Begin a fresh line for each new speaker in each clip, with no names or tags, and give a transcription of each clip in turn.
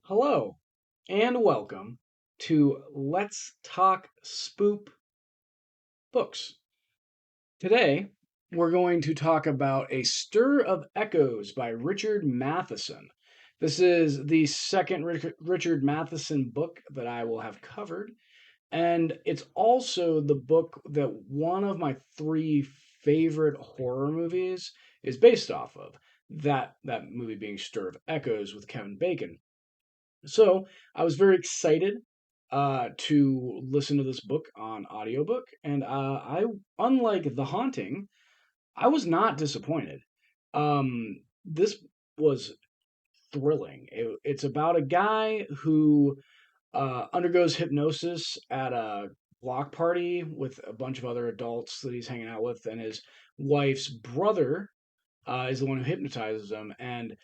Hello and welcome to Let's Talk Spoop Books. Today, we're going to talk about A Stir of Echoes by Richard Matheson. This is the second Richard Matheson book that I will have covered, and it's also the book that one of my three favorite horror movies is based off of. That movie being Stir of Echoes with Kevin Bacon. So I was very excited to listen to this book on audiobook, and unlike The Haunting, I was not disappointed. This was thrilling. It's about a guy who undergoes hypnosis at a block party with a bunch of other adults that he's hanging out with, and his wife's brother is the one who hypnotizes him, and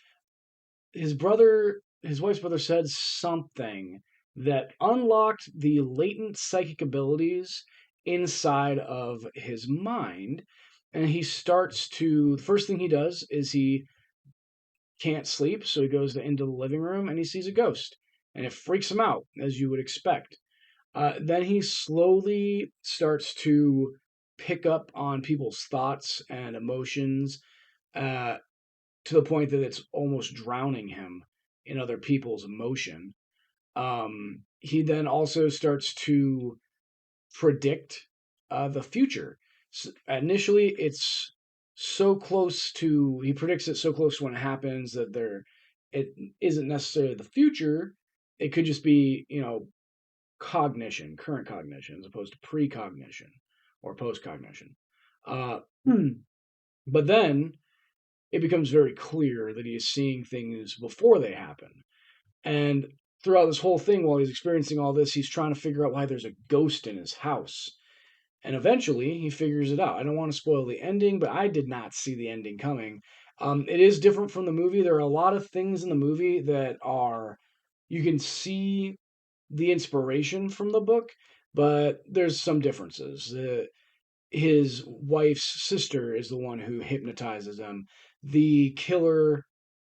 his wife's brother said something that unlocked the latent psychic abilities inside of his mind. And the first thing he does is he can't sleep. So he goes into the living room and he sees a ghost. And it freaks him out, as you would expect. Then he slowly starts to pick up on people's thoughts and emotions. Uh, to the point that it's almost drowning him in other people's emotion. He then also starts to predict the future. Initially, he predicts it so close to when it happens that it isn't necessarily the future. It could just be, current cognition, as opposed to precognition or postcognition. Uh, but then it becomes very clear that he is seeing things before they happen. And throughout this whole thing, while he's experiencing all this, he's trying to figure out why there's a ghost in his house. And eventually, he figures it out. I don't want to spoil the ending, but I did not see the ending coming. It is different from the movie. There are a lot of things in the movie you can see the inspiration from the book, but there's some differences. His wife's sister is the one who hypnotizes him. The killer,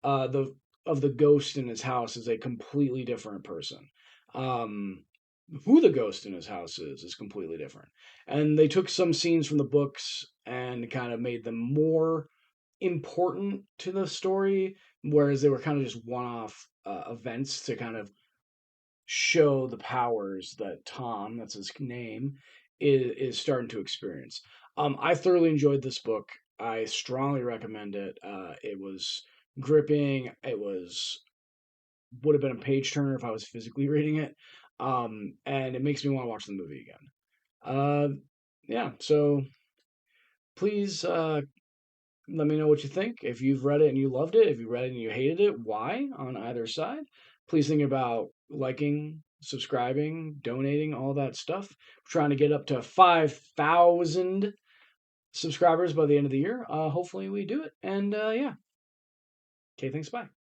the of the ghost in his house is a completely different person. Um, who the ghost in his house is completely different. And they took some scenes from the books and kind of made them more important to the story, whereas they were kind of just one-off events to kind of show the powers that Tom, that's his name, is starting to experience. I thoroughly enjoyed this book. I strongly recommend it. It was gripping. It would have been a page turner if I was physically reading it. And it makes me want to watch the movie again. Uh, yeah. So please let me know what you think. If you've read it and you loved it, if you read it and you hated it, why on either side. Please think about liking, subscribing, donating, all that stuff. We're trying to get up to 5,000 subscribers by the end of the year. Hopefully we do it. And yeah. Okay, thanks. Bye.